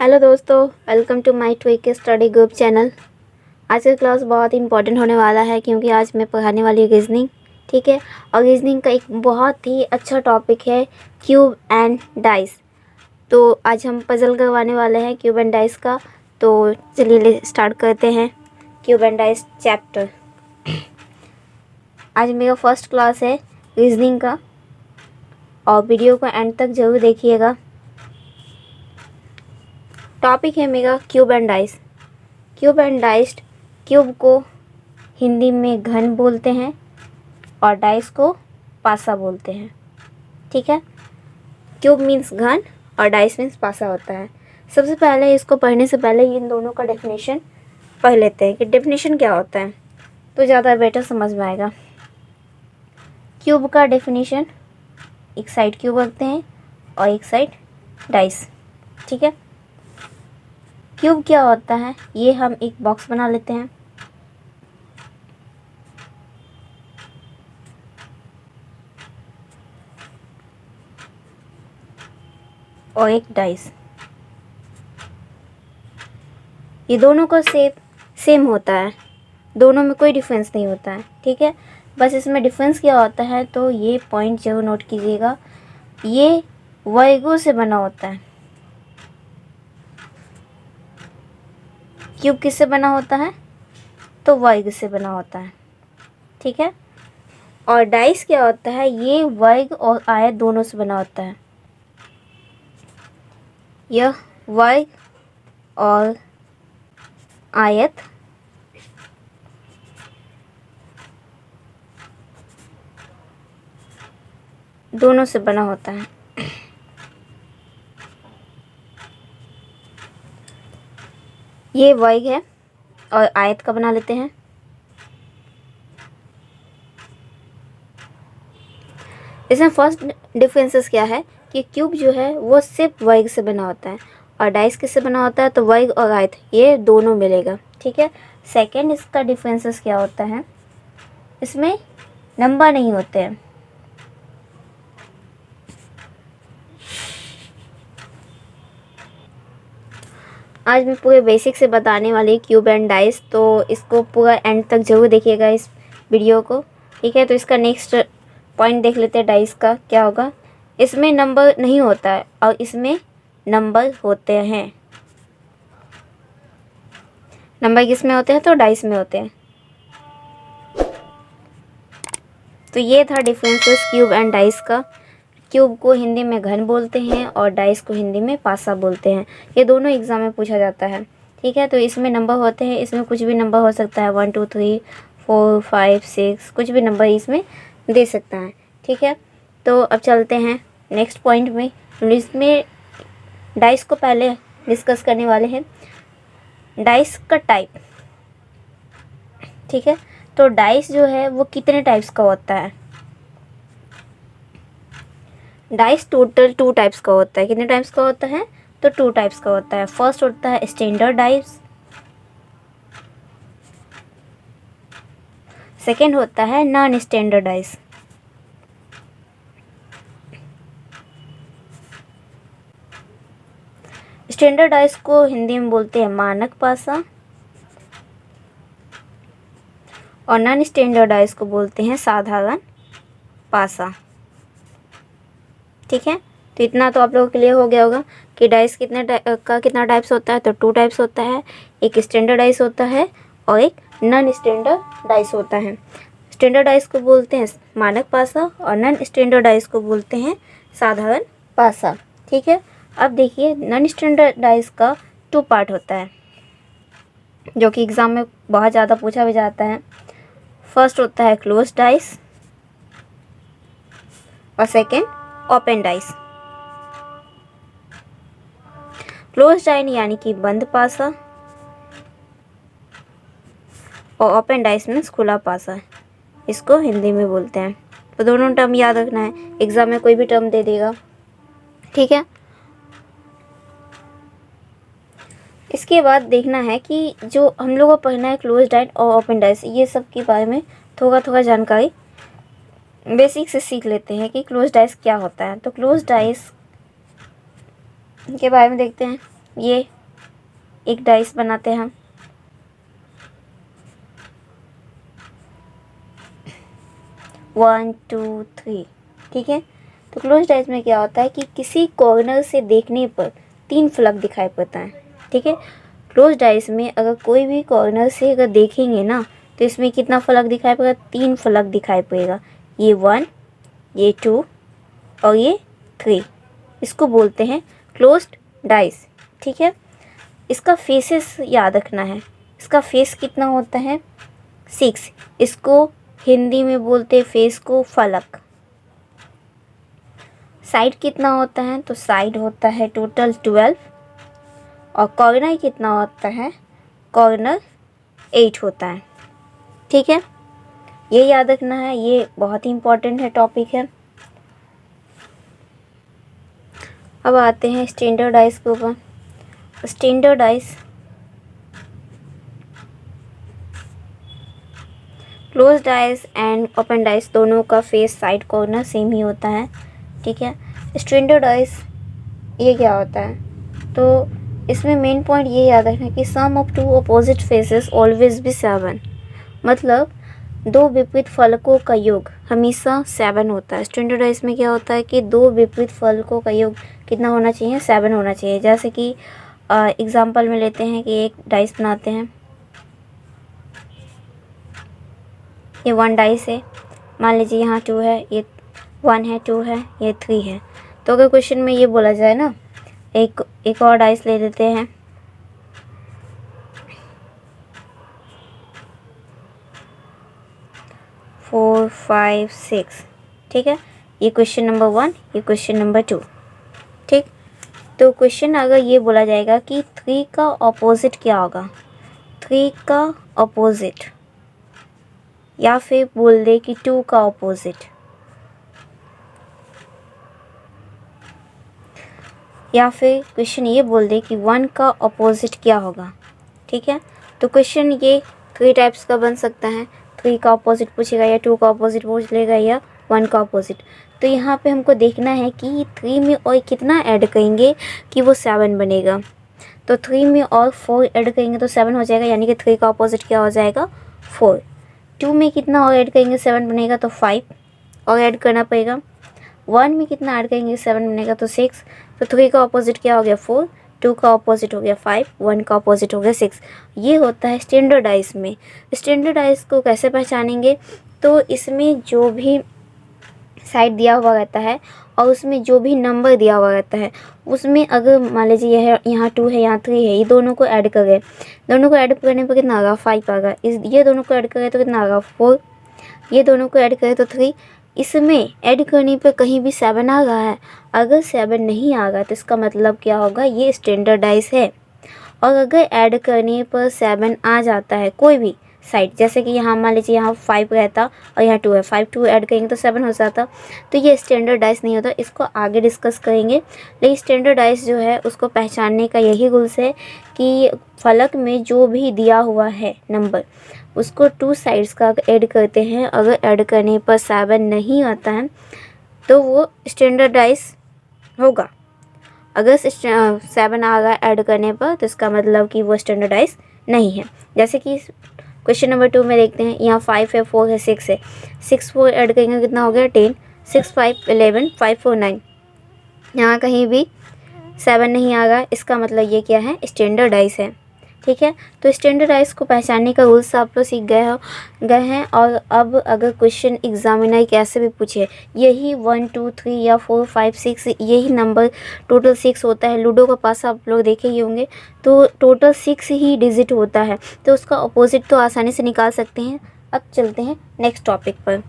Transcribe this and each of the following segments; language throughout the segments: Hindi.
हेलो दोस्तों, welcome to my twick study group channel. आज का क्लास बहुत इंपॉर्टेंट होने वाला है क्योंकि आज मैं पढ़ाने वाली हूँ रीजनिंग। ठीक है, और रीजनिंग का एक बहुत ही अच्छा टॉपिक है क्यूब एंड डाइस। तो आज हम पजल करवाने वाले हैं क्यूब एंड डाइस का। तो चलिए स्टार्ट करते हैं क्यूब एंड डाइस चैप्टर। आज मेरा फर्स्ट क्लास है रीजनिंग का और वीडियो को एंड तक ज़रूर देखिएगा। टॉपिक है मेरा cube and dice. Cube and dice, cube को हिंदी में घन बोलते हैं और डाइस को पासा बोलते हैं। ठीक है, क्यूब मीन्स घन और डाइस मीन्स पासा होता है। सबसे पहले इसको पढ़ने से पहले इन दोनों का डेफिनेशन पढ़ लेते हैं कि डेफिनेशन क्या होता है, तो ज़्यादा बेटर समझ में आएगा। क्यूब का डेफिनेशन, एक साइड क्यूब रखते हैं और एक साइड डाइस। ठीक है, क्यूब क्या होता है ये हम एक बॉक्स बना लेते हैं। और एक डाइस, ये दोनों का शेप सेम होता है, दोनों में कोई डिफरेंस नहीं होता है। ठीक है, बस इसमें डिफरेंस क्या होता है तो ये पॉइंट जरूर नोट कीजिएगा, ये वर्गों से बना होता है। क्यूब किससे बना होता है तो वर्ग से बना होता है। ठीक है, और डाइस क्या होता है, ये वर्ग और आयत दोनों से बना होता है। यह वर्ग और आयत दोनों से बना होता है। ये वर्ग है और आयत का बना लेते हैं। इसमें फर्स्ट डिफरेंसेस क्या है कि क्यूब जो है वो सिर्फ वर्ग से बना होता है और डाइस किससे बना होता है तो वर्ग और आयत ये दोनों मिलेगा। ठीक है, सेकंड इसका डिफरेंसेस क्या होता है, इसमें नंबर नहीं होते हैं। आज मैं पूरे बेसिक से बताने वाली क्यूब एंड डाइस, तो इसको पूरा एंड तक जरूर देखिएगा इस वीडियो को। ठीक है, तो इसका नेक्स्ट पॉइंट देख लेते हैं डाइस का क्या होगा। इसमें नंबर नहीं होता है और इसमें नंबर होते हैं। नंबर किस में होते हैं तो डाइस में होते हैं। तो ये था डिफरेंसेस क्यूब एंड डाइस का। क्यूब को हिंदी में घन बोलते हैं और डाइस को हिंदी में पासा बोलते हैं। ये दोनों एग्जाम में पूछा जाता है। ठीक है, तो इसमें नंबर होते हैं, इसमें कुछ भी नंबर हो सकता है, 1 2 3 4 5 6, कुछ भी नंबर इसमें दे सकता है। ठीक है, तो अब चलते हैं नेक्स्ट पॉइंट में। इसमें डाइस को पहले डिस्कस करने वाले हैं, डाइस का टाइप। ठीक है, तो डाइस जो है वो कितने टाइप्स का होता है। डाइस टोटल 2 टाइप्स का होता है। कितने टाइप्स का होता है तो 2 टाइप्स का होता है। फर्स्ट होता है स्टैंडर्ड डाइस, सेकेंड होता है non standard dice. Standard dice को हिंदी में बोलते हैं मानक पासा और नॉन स्टैंडर्ड डाइस को बोलते हैं साधारण पासा। ठीक है, तो इतना तो आप लोगों के लिए हो गया होगा कि डाइस कितना टाइप्स होता है तो 2 टाइप्स होता है। एक स्टैंडर्ड डाइस होता है और एक नॉन स्टैंडर्ड डाइस होता है। स्टैंडर्ड डाइस को बोलते हैं मानक पासा और नॉन स्टैंडर्ड डाइस को बोलते हैं साधारण पासा। ठीक है, अब देखिए नॉन स्टैंडर्ड डाइस का 2 पार्ट होता है जो कि एग्ज़ाम में बहुत ज़्यादा पूछा भी जाता है। फर्स्ट होता है क्लोज डाइस और second open dice. Close dice यानी कि बंद पासा और ओपन डाइस मीन्स खुला पासा, इसको हिंदी में बोलते हैं। तो दोनों टर्म याद रखना है, एग्जाम में कोई भी टर्म दे देगा। ठीक है, इसके बाद देखना है कि जो हम लोगों को पढ़ना है क्लोज डाइस और ओपन डाइस, ये सब के बारे में थोड़ा थोड़ा जानकारी बेसिक से सीख लेते हैं कि क्लोज डाइस क्या होता है। तो क्लोज डाइस के बारे में देखते हैं। ये एक डाइस बनाते हैं हम। वन टू थ्री, ठीक है। तो क्लोज डाइस में क्या होता है कि किसी कॉर्नर से देखने पर 3 फलक दिखाई पड़ता है, ठीक है। क्लोज डाइस में अगर कोई भी कॉर्नर से अगर देखेंगे ना तो इसमें कितना फलक दिखाई पड़ेगा, 3 फलक दिखाई पड़ेगा। ये 1, ये 2 और ये 3। इसको बोलते हैं क्लोज्ड डाइस, ठीक है। इसका फेसेस याद रखना है। इसका फेस कितना होता है, 6। इसको हिंदी में बोलते हैं फेस को फलक। साइड कितना होता है, तो साइड होता है टोटल 12 और कॉर्नर कितना होता है, कॉर्नर 8 होता है, ठीक है। ये याद रखना है, ये बहुत ही इम्पोर्टेंट है, टॉपिक है। अब आते हैं स्टैंडर्डाइज के ऊपर। Standardise close dice and open dice दोनों का फेस साइड कॉर्नर सेम ही होता है, ठीक है। स्टैंडर्डाइज ये क्या होता है, तो इसमें मेन पॉइंट ये याद रखना कि sum of 2 opposite faces always be 7। मतलब 2 विपरीत फलकों का योग हमेशा 7 होता है। स्टैंडर्डाइज में क्या होता है कि 2 विपरीत फलकों का योग कितना होना चाहिए, 7 होना चाहिए। जैसे कि एग्जाम्पल में लेते हैं कि एक डाइस बनाते हैं, ये 1 डाइस है, मान लीजिए यहाँ 2 है, ये 1 है, 2 है, ये 3 है। तो अगर क्वेश्चन में ये बोला जाए ना, एक और डाइस ले लेते हैं, फोर 5 6, ठीक है। ये क्वेश्चन नंबर 1, ये क्वेश्चन नंबर 2, ठीक। तो क्वेश्चन अगर ये बोला जाएगा कि 3 का ऑपोजिट क्या होगा, 3 का ऑपोजिट, या फिर बोल दे कि 2 का ऑपोजिट, या फिर क्वेश्चन ये बोल दे कि 1 का ऑपोजिट क्या होगा, ठीक है। तो क्वेश्चन ये 3 टाइप्स का बन सकता है। 3 का ऑपोजिट पूछेगा या 2 का ऑपोजिट पूछ लेगा या 1 का ऑपोजिट। तो यहाँ पे हमको देखना है कि 3 में और कितना ऐड करेंगे कि वो 7 बनेगा। तो 3 में और 4 ऐड करेंगे तो 7 हो जाएगा, यानी कि 3 का ऑपोजिट क्या हो जाएगा, 4। 2 में कितना और ऐड करेंगे 7 बनेगा, तो 5 और ऐड करना पड़ेगा। 1 में कितना ऐड करेंगे 7 बनेगा, तो 6। तो 3 का ऑपोजिट क्या हो गया, 4, 2 का ऑपोजिट हो गया 5, 1 का ऑपोजिट हो गया 6। ये होता है स्टैंडर्डाइज में। स्टैंडर्डाइज को कैसे पहचानेंगे, तो इसमें जो भी साइड दिया हुआ रहता है और उसमें जो भी नंबर दिया हुआ रहता है, उसमें अगर मान लीजिए यह यहाँ 2 है, यहाँ 3 है, ये दोनों को ऐड करें, दोनों को ऐड करने पर कितना आएगा, 5 आएगा। ये दोनों को ऐड करें तो कितना आएगा, 4। ये दोनों को ऐड करें तो 3। इसमें ऐड करने पे कहीं भी 7 आ रहा है, अगर 7 नहीं आ रहा तो इसका मतलब क्या होगा, ये स्टैंडर्डाइज है। और अगर ऐड करने पर 7 आ जाता है कोई भी साइड, जैसे कि यहाँ मान लीजिए यहाँ 5 रहता और यहाँ 2 है, 5 2 ऐड करेंगे तो 7 हो जाता, तो ये स्टैंडर्डाइज नहीं होता। इसको आगे डिस्कस करेंगे। लेकिन स्टैंडर्डाइज जो है उसको पहचानने का यही रूल्स है कि फलक में जो भी दिया हुआ है नंबर, उसको 2 साइड्स का ऐड करते हैं। अगर ऐड करने पर 7 नहीं आता है तो वो स्टैंडर्डाइज होगा। अगर 7 आ गया ऐड करने पर तो इसका मतलब कि वो स्टैंडर्डाइज नहीं है। जैसे कि क्वेश्चन नंबर 2 में देखते हैं, यहाँ 5 है, 4 है, 6 है, 6 4 ऐड करेंगे कितना हो गया, 10, 6 5 11, 5 4 9। यहाँ कहीं भी 7 नहीं आ रहा, इसका मतलब ये क्या है, स्टैंडर्डाइज है, ठीक है। तो स्टैंडर्डाइज को पहचानने का रूल्स आप लोग सीख गए हैं। और अब अगर क्वेश्चन एग्जामिनर कैसे भी पूछे, यही 1 2 3 या 4 5 6 यही नंबर टोटल 6 होता है। लूडो का पास आप लोग देखे ही होंगे, तो टोटल 6 ही डिजिट होता है, तो उसका अपोजिट तो आसानी से निकाल सकते हैं। अब चलते हैं नेक्स्ट टॉपिक पर।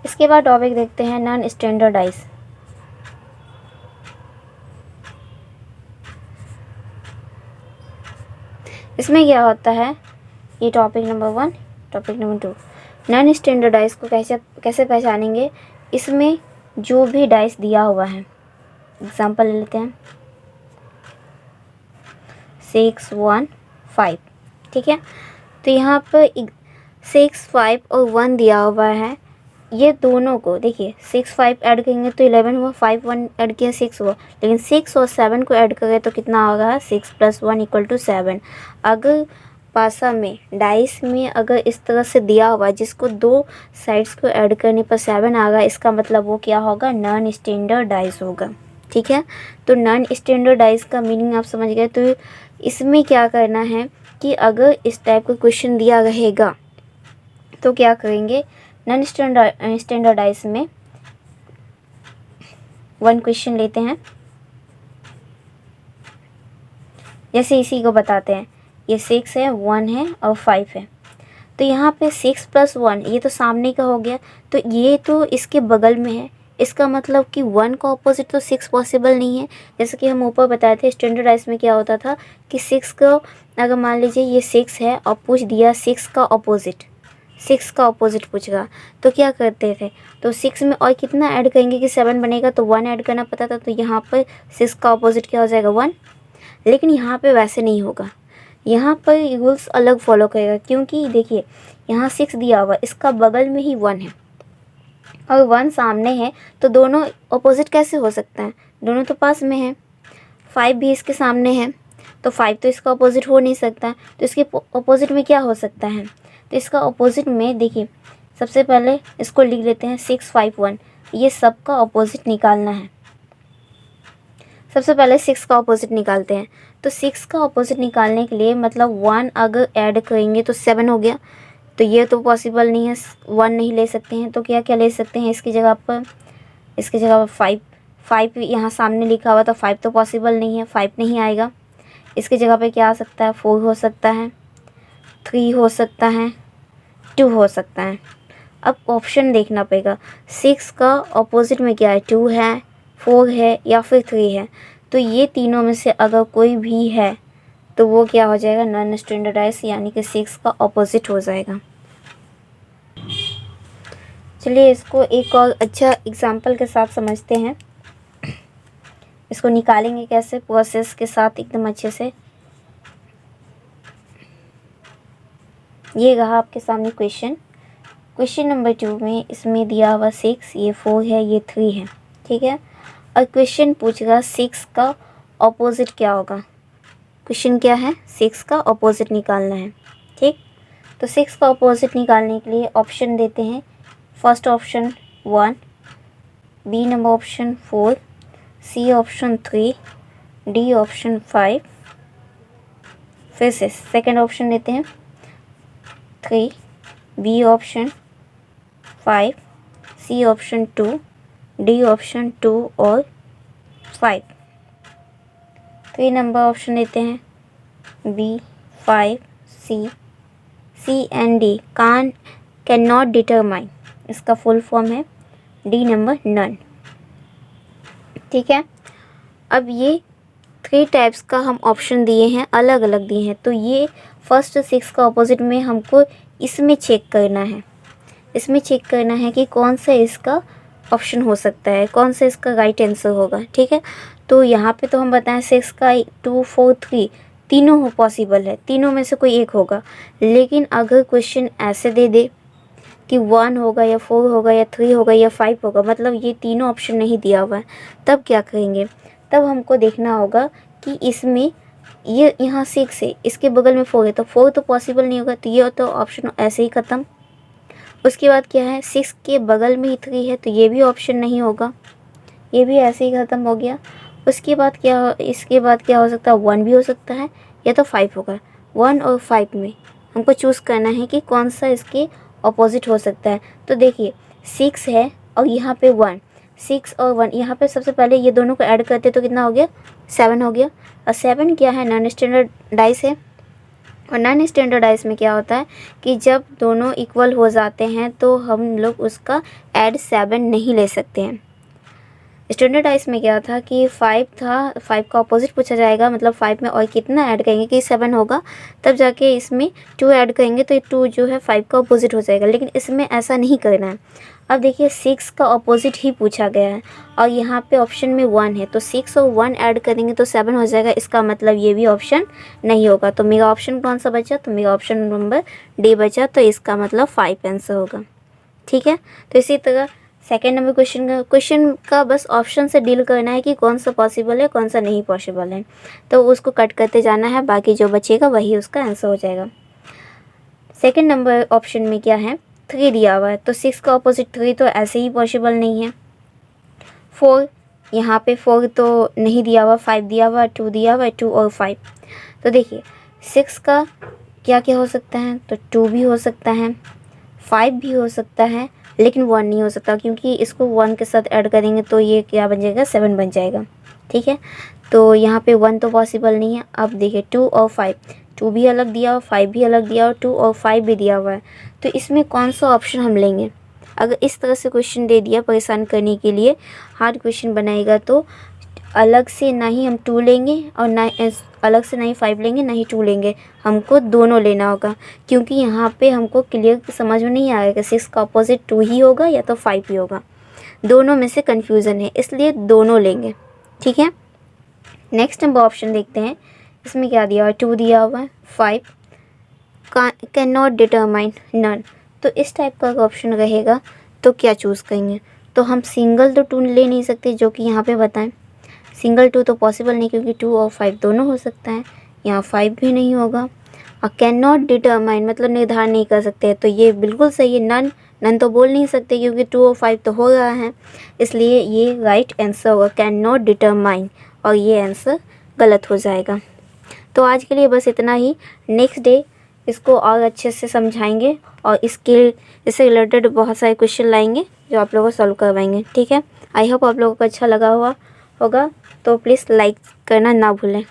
इसके बाद टॉपिक देखते हैं नॉन स्टैंडर्डाइज। इसमें क्या होता है, ये topic number 1, topic number 2। Non standardise को कैसे पहचानेंगे, इसमें जो भी डाइस दिया हुआ है, एग्जांपल ले लेते हैं 6 1 5, ठीक है। तो यहाँ पर 6 5 और 1 दिया हुआ है, ये दोनों को देखिए 6 5 ऐड करेंगे तो 11 हुआ, 5 1 ऐड किया 6 हुआ, लेकिन 6 और 7 को ऐड करें तो कितना होगा 6 + 1 = 7। अगर पासा में डाइस में अगर इस तरह से दिया हुआ जिसको दो साइड्स को ऐड करने पर 7 आ गया, इसका मतलब वो क्या होगा, नॉन स्टैंडर्ड डाइस होगा। ठीक है, तो नॉन स्टैंडर्ड डाइस का मीनिंग आप समझ गए। तो इसमें क्या करना है कि अगर इस टाइप का क्वेश्चन दिया रहेगा तो क्या करेंगे, नॉन स्टैंडर्ड डाइस में 1 क्वेश्चन लेते हैं, जैसे इसी को बताते हैं, ये 6 है, 1 है और 5 है। तो यहाँ पे 6 + 1 ये तो सामने का हो गया, तो ये तो इसके बगल में है, इसका मतलब कि 1 का ऑपोजिट तो 6 पॉसिबल नहीं है। जैसे कि हम ऊपर बताए थे स्टैंडर्ड डाइस में क्या होता था कि 6 को अगर मान लीजिए ये 6 है और पूछ दिया 6 का ऑपोजिट, 6 का ऑपोजिट पूछेगा तो क्या करते थे, तो 6 में और कितना ऐड करेंगे कि 7 बनेगा, तो 1 ऐड करना पड़ता था। तो यहाँ पर 6 का ऑपोजिट क्या हो जाएगा 1। लेकिन यहाँ पे वैसे नहीं होगा, यहाँ पर रूल्स अलग फॉलो करेगा, क्योंकि देखिए यहाँ 6 दिया हुआ, इसका बगल में ही 1 है और 1 सामने है, तो दोनों ऑपोजिट कैसे हो सकता है, दोनों तो पास में है। 5 भी इसके सामने है, तो 5 तो इसका ऑपोजिट हो नहीं सकता, तो इसके ऑपोजिट में क्या हो सकता है, तो इसका ऑपोजिट में देखिए सबसे पहले इसको लिख लेते हैं 6 5 1, ये सब का ऑपोजिट निकालना है। सबसे पहले 6 का ऑपोजिट निकालते हैं, तो 6 का ऑपोजिट निकालने के लिए मतलब 1 अगर ऐड करेंगे तो 7 हो गया, तो ये तो पॉसिबल नहीं है, 1 नहीं ले सकते हैं, तो क्या क्या ले सकते हैं इसकी जगह पर, इसकी जगह पर 5 यहाँ सामने लिखा हुआ, तो 5 तो पॉसिबल नहीं है, 5 नहीं आएगा। इसकी जगह पे क्या आ सकता है, 4 हो सकता है, 3 हो सकता है, 2 हो सकता है। अब ऑप्शन देखना पड़ेगा, 6 का ऑपोजिट में क्या है, 2 है, 4 है या फिर 3 है, तो ये तीनों में से अगर कोई भी है तो वो क्या हो जाएगा, नॉन स्टैंडर्डाइज, यानी कि 6 का ऑपोजिट हो जाएगा। चलिए इसको एक और अच्छा एग्जाम्पल के साथ समझते हैं, इसको निकालेंगे कैसे प्रोसेस के साथ एकदम अच्छे से। ये रहा आपके सामने क्वेश्चन नंबर 2 में इसमें दिया हुआ 6, ये 4 है, ये 3 है। ठीक है, और क्वेश्चन पूछेगा 6 का ऑपोजिट क्या होगा। क्वेश्चन क्या है, 6 का ऑपोजिट निकालना है। ठीक, तो 6 का ऑपोजिट निकालने के लिए ऑप्शन देते हैं, first option 1, B number option 4, C option 3, D option 5। फिर से सेकेंड ऑप्शन देते हैं 3, B option 5, C option 2, D option 2 और 5। 3 नंबर ऑप्शन देते हैं B 5 C and D can not determine, इसका फुल फॉर्म है डी नंबर नन। ठीक है, अब ये 3 टाइप्स का हम ऑप्शन दिए हैं, अलग अलग दिए हैं, तो ये फर्स्ट 6 का ऑपोजिट में हमको इसमें चेक करना है, इसमें चेक करना है कि कौन सा इसका ऑप्शन हो सकता है, कौन सा इसका राइट आंसर होगा। ठीक है, तो यहाँ पे तो हम बताएं 6 का 2 4 3 तीनों हो पॉसिबल है, तीनों में से कोई एक होगा। लेकिन अगर क्वेश्चन ऐसे दे दे कि 1 होगा या 4 होगा या 3 होगा या 5 होगा, मतलब ये तीनों ऑप्शन नहीं दिया हुआ है, तब क्या करेंगे, तब हमको देखना होगा कि इसमें ये यहाँ 6 है, इसके बगल में 4 है, तो 4 तो पॉसिबल नहीं होगा, तो ये तो ऑप्शन ऐसे ही ख़त्म। उसके बाद क्या है, 6 के बगल में ही 3 है, तो ये भी ऑप्शन नहीं होगा, ये भी ऐसे ही ख़त्म हो गया। उसके बाद क्या, इसके बाद क्या हो सकता है, 1 भी हो सकता है या तो 5 होगा। 1 और 5 में हमको चूज़ करना है कि कौन सा इसके ऑपोजिट हो सकता है। तो देखिए 6 है और यहाँ पे 1, 6 और 1, यहाँ पे सबसे पहले ये दोनों को ऐड करते तो कितना हो गया, 7 हो गया। और 7 क्या है, नॉन स्टैंडर्ड डाइस है, और नॉन स्टैंडर्ड डाइस में क्या होता है कि जब दोनों इक्वल हो जाते हैं तो हम लोग उसका ऐड 7 नहीं ले सकते हैं। स्टैंडर्ड डाइस में क्या था कि 5 था, 5 का ऑपोजिट पूछा जाएगा, मतलब 5 में और कितना ऐड करेंगे कि 7 होगा, तब जाके इसमें 2 ऐड करेंगे तो 2 जो है 5 का ऑपोजिट हो जाएगा। लेकिन इसमें ऐसा नहीं करना है। अब देखिए 6 का ऑपोजिट ही पूछा गया है और यहाँ पे ऑप्शन में 1 है, तो 6 और 1 ऐड करेंगे तो 7 हो जाएगा, इसका मतलब ये भी ऑप्शन नहीं होगा। तो मेरा ऑप्शन कौन सा बचा, तो मेरा ऑप्शन नंबर डी बचा, तो इसका मतलब 5 आंसर होगा। ठीक है। तो इसी तरह सेकेंड नंबर क्वेश्चन का बस ऑप्शन से डील करना है कि कौन सा पॉसिबल है कौन सा नहीं पॉसिबल है, तो उसको कट करते जाना है, बाकी जो बचेगा वही उसका आंसर हो जाएगा। सेकेंड नंबर ऑप्शन में क्या है, 3 दिया हुआ है, तो 6 का ऑपोजिट 3 तो ऐसे ही पॉसिबल नहीं है। 4, यहाँ पे 4 तो नहीं दिया हुआ, 5 दिया हुआ, 2 दिया हुआ, 2 और 5। तो देखिए 6 का क्या क्या हो सकता है, तो 2 भी हो सकता है, 5 भी हो सकता है, लेकिन 1 नहीं हो सकता, क्योंकि इसको 1 के साथ ऐड करेंगे तो ये क्या बन जाएगा, 7 बन जाएगा। ठीक है, तो यहाँ पे 1 तो पॉसिबल नहीं है। अब देखिए 2 और 5, 2 भी अलग दिया हुआ, 5 भी अलग दिया हुआ, 2 और 5 भी दिया हुआ है, तो इसमें कौन सा ऑप्शन हम लेंगे। अगर इस तरह से क्वेश्चन दे दिया परेशान करने के लिए, हार्ड क्वेश्चन बनाएगा, तो अलग से ना ही हम 2 लेंगे और ना अलग से ना ही 5 लेंगे ना ही 2 लेंगे, हमको दोनों लेना होगा, क्योंकि यहाँ पे हमको क्लियर समझ में नहीं आएगा 6 का अपोजिट 2 ही होगा या तो 5 ही होगा, दोनों में से कन्फ्यूज़न है, इसलिए दोनों लेंगे। ठीक है, नेक्स्ट नंबर ऑप्शन देखते हैं, इसमें क्या दिया हुआ है, 2 दिया हुआ है, 5 कैन नॉट डिटरमाइन नन, तो इस टाइप का ऑप्शन रहेगा तो क्या चूज़ करेंगे। तो हम सिंगल तो 2 ले नहीं सकते, जो कि यहाँ पे बताएं, सिंगल 2 तो पॉसिबल नहीं, क्योंकि 2 और 5 दोनों हो सकता है, यहाँ 5 भी नहीं होगा। और कैन नॉट डिटरमाइन मतलब निर्धारण नहीं कर सकते, तो ये बिल्कुल सही है, नन तो बोल नहीं सकते, क्योंकि 2 और 5 तो हो रहा है, इसलिए ये राइट आंसर होगा, कैन नॉट डिटरमाइन, और ये आंसर गलत हो जाएगा। तो आज के लिए बस इतना ही, नेक्स्ट डे इसको और अच्छे से समझाएंगे और इससे रिलेटेड बहुत सारे क्वेश्चन लाएंगे जो आप लोगों को सॉल्व करवाएंगे। ठीक है, आई होप आप लोगों को अच्छा लगा होगा, तो प्लीज़ लाइक करना ना भूलें।